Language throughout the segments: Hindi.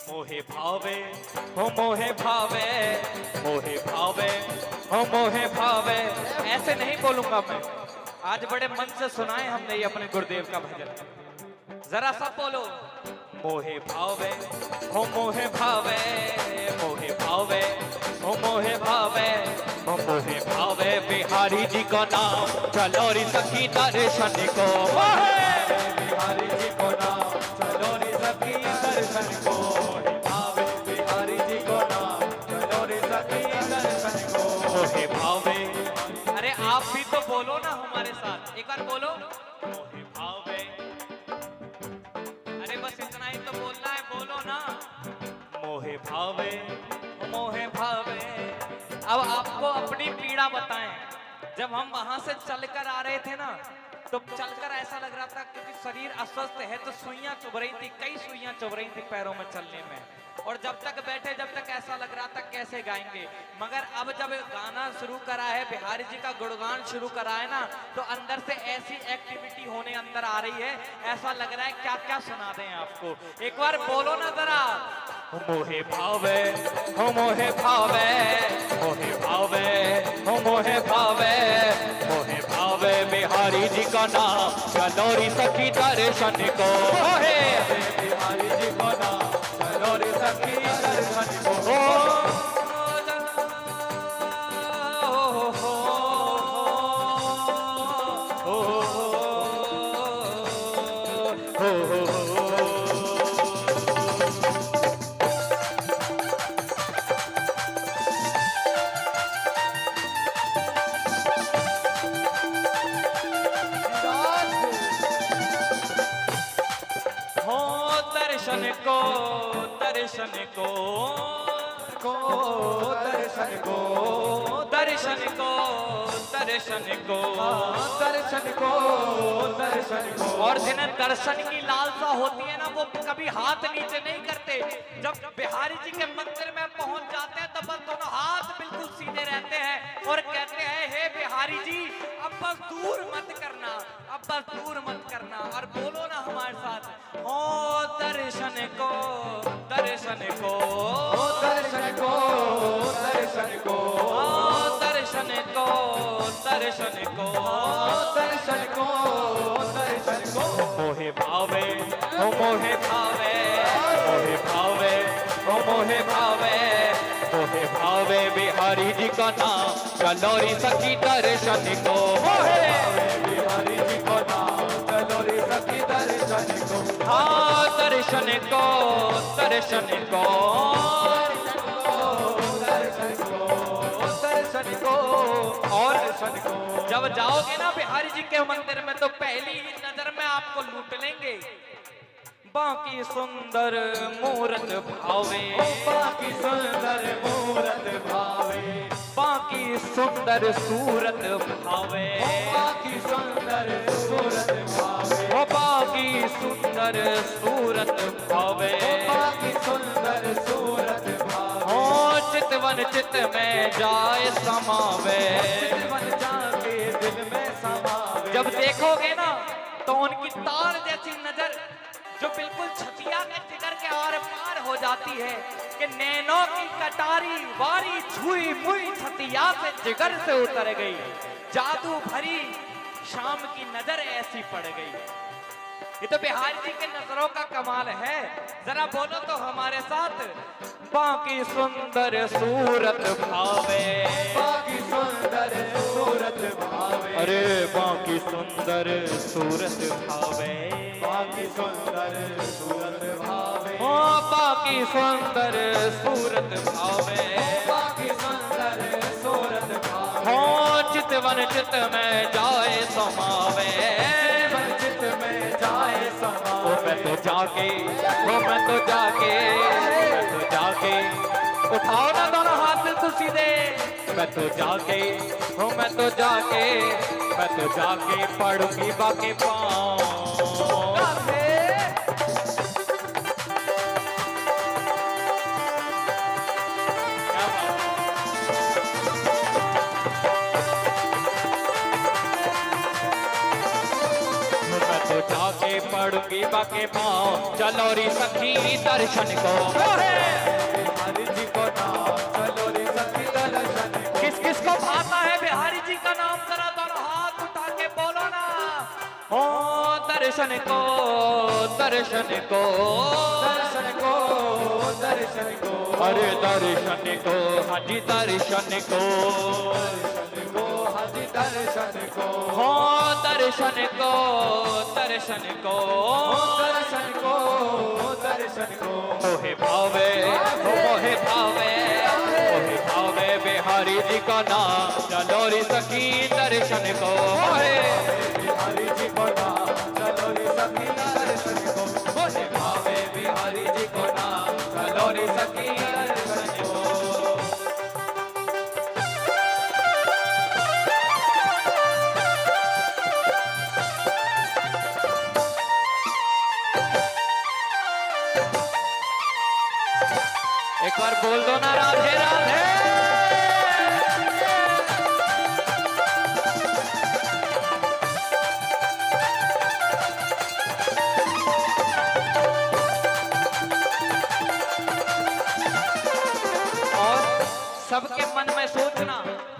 मोहे भावे हो मोहे भावे, मोहे भावे हो मोहे भावे। ऐसे नहीं बोलूंगा मैं, आज बड़े मन से सुनाए हमने ये अपने गुरुदेव का भजन। जरा सब बोलो, मोहे भावे हो मोहे भावे, मोहे भावे हो मोहे भावे, हो मोहे भावे बिहारी जी को नाम, चलो री सखी दर्शन को। बिहारी जी को नाम, चलो री सखी दर्शन को। भावे बिहारी जी को नाम, चलो री सखी दर्शन को। मोहे भावे, अरे आप भी तो बोलो ना हमारे साथ, एक बार बोलो, मोहे भावे। अरे बस इतना ही तो बोलना है, बोलो ना, मोहे भावे मोहे भावे। अब आपको अपनी पीड़ा बताएं, जब हम वहां से चलकर आ रहे थे ना, तो चलकर ऐसा लग रहा था क्योंकि शरीर अस्वस्थ है, तो सुइयां चुभ रही थी, कई सुइयां चुभ रही थी पैरों में चलने में। और जब तक बैठे, जब तक ऐसा लग रहा था कैसे गाएंगे। मगर अब जब गाना शुरू करा है, बिहारी जी का गुणगान शुरू करा है ना, तो अंदर से ऐसी एक्टिविटी होने अंदर आ रही है, ऐसा लग रहा है क्या क्या सुना दें आपको। एक बार बोलो ना जरा, मोहे भावे हो मोहे भावे, मोहे भावे हो मोहे भावे, मोहे भावे बिहारी जी का नाम, चलो री सखी दर्शन को। मोहे बिहारी जी को नाम, चलो री सखी दर्शन को। दर्शन को दर्शन को दर्शन को दर्शन को दर्शन को दर्शन को दर्शन को। और जिन्हें दर्शन की लालसा होती है ना, वो कभी हाथ नीचे नहीं करते। जब बिहारी जी के मंदिर में पहुंच जाते हैं, तब बस दोनों हाथ बिल्कुल सीधे रहते हैं और कहते हैं, हे बिहारी जी अब बस दूर मत करना, अब बस दूर मत करना। और बोलो ना हमारे साथ, ओ दर्शन को दर्शन को दर्शन को दर्शन को दर्शन को दर्शन को दर्शन को दर्शन को। मोहे भावे हो मोहे भावे, मोहे भावे हो मोहे भावे, मोहे भावे बिहारी जी का नाम, चलो री सखी दर्शन को। मोहे बिहारी जी को नाम, चलो री सखी दर्शन को। हाँ दर्शन को दर्शन को दर्शन को। और जब जाओगे ना बिहारी जी के मंदिर में, तो पहली ही नजर में आपको लूट लेंगे। बाकी सुंदर मूरत भावे, बाकी सुंदर मूरत भावे, बाकी सुंदर सूरत भावे, बाकी सुंदर सूरत भावे, ओ बाकी सुंदर सूरत भावे, बाकी सुंदर सूरत भावे। ओ चितवन चित में जाए समावे, चितवन जाके दिल में समावे। जब देखोगे ना, तो उनकी तार जैसी नजर जो बिल्कुल छतिया के जिगर के आर पार हो जाती है, कि नैनों की कटारी वारी छुई मुई छतिया से जिगर से उतर गई, जादू भरी शाम की नजर ऐसी पड़ गई। ये तो बिहारी जी के नजरों का कमाल है। जरा बोलो तो हमारे साथ, बाकी सुंदर सूरत भावे, बाकी सुंदर सूरत भावे, अरे बाकी सुंदर सूरत भावे, बाकी सुंदर सूरत भावे, ओ बाकी सुंदर सूरत भावे, बाकी सुंदर सूरत भावे। हो चितवन चित में जाए समावे, चित में जाए समावे। ओ मैं तो जाके, ओ मैं तो जाके, मैं तो जाके, उठाओ ना दोनों हाथ बिल्कुल सीधे। मैं तो जाके, ओ मैं तो जाके, मैं तो जाके पढ़ूंगी बाकी पाँव। जाके पढ़ूंगी बाबा के पाँव चलो रे सखी दर्शन को। बिहारी जी को नाम चलो रे सखी दर्शन को। किस किस को भाता है बिहारी जी का नाम, जरा दोनों हाथ उठा के बोलो ना। हो दर्शन को दर्शन को दर्शन को दर्शन को। अरे दर्शन को हाँ जी दर्शन को। दर्शन को हाजी दर्शन को। हो दर्शन को दर्शन को। दर्शन को दर्शन को। मोहे भावे मोहे भावे मोहे भावे बिहारी जी का नाम चलो रे सखी दर्शन को। मोहे बिहारी जी को नाम चलो रे सखी दर्शन को। मोहे भावे बिहारी जी को नाम चलो रे सखी दर्शन को। एक बार बोल दो ना राधे राधे। और सबके मन में सोचना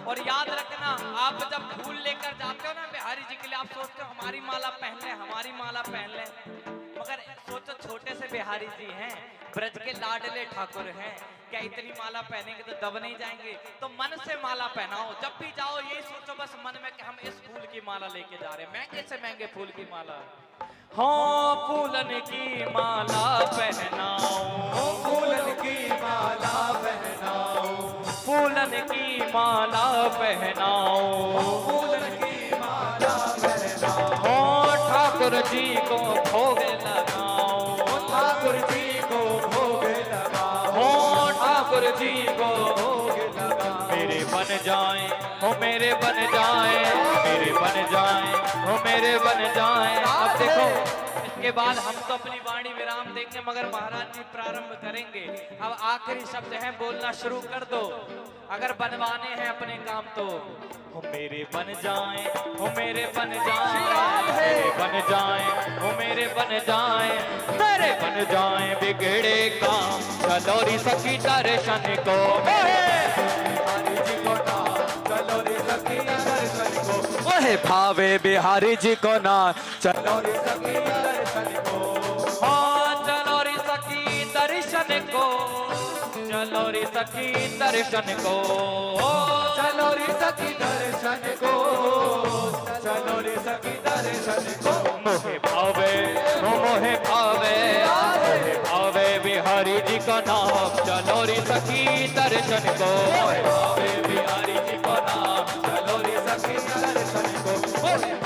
और याद रखना, आप जब फूल लेकर जाते हो ना बिहारी जी के लिए, आप सोचते हो हमारी माला पहन ले हमारी माला पहन ले, मगर सोचो छोटे से बिहारी जी हैं, ब्रज के लाडले ठाकुर हैं, क्या इतनी माला पहनेंगे तो दब नहीं जाएंगे? तो मन से माला पहनाओ, जब भी जाओ यही सोचो बस मन में कि हम इस फूल की माला लेके जा रहे हैं, महंगे से महंगे फूल की माला। हाँ फूलन की माला पहनाओ, फूलन की माला पहनाओ, फूलन की माला पहनाओ, फूलन की माला पहनाओ। हाँ ठाकुर जी को भोग लगाओ, ठाकुर जी को भोग लगाओ, हाँ ठाकुर जी को भोग लगाओ। मेरे बन जाए हो मेरे बन जाए, मेरे बन जाए हो मेरे बन जाए। अब देखो इसके बाद हम तो अपनी वाणी विराम देंगे, मगर महाराज जी प्रारंभ करेंगे। अब आखिरी शब्द है, बोलना शुरू कर दो अगर बनवाने हैं अपने काम तो। हो मेरे बन जाए हो मेरे बन जाए, मेरे बन जाए हो मेरे बन जाए, मेरे बन जाए बिगड़े काम चलो रे सखी दर्शन को। बिहारी जी को नाम चलो रे सखी दर्शन को। ओहे भावे बिहारी जी को ना चलो रे सखी दर्शन को। हाँ चलो रे सखी दर्शन को, चलो रे सखी दर्शन को, चलो रे सखी दर्शन को, चलो रे सखी दर्शन को। मोहे भावे मोहे भावे मोहे भावे बिहारी जी का नाम चलो रे सखी दर्शन को। भावे बिहारी जी को नाम चलो रे सखी दर्शन को।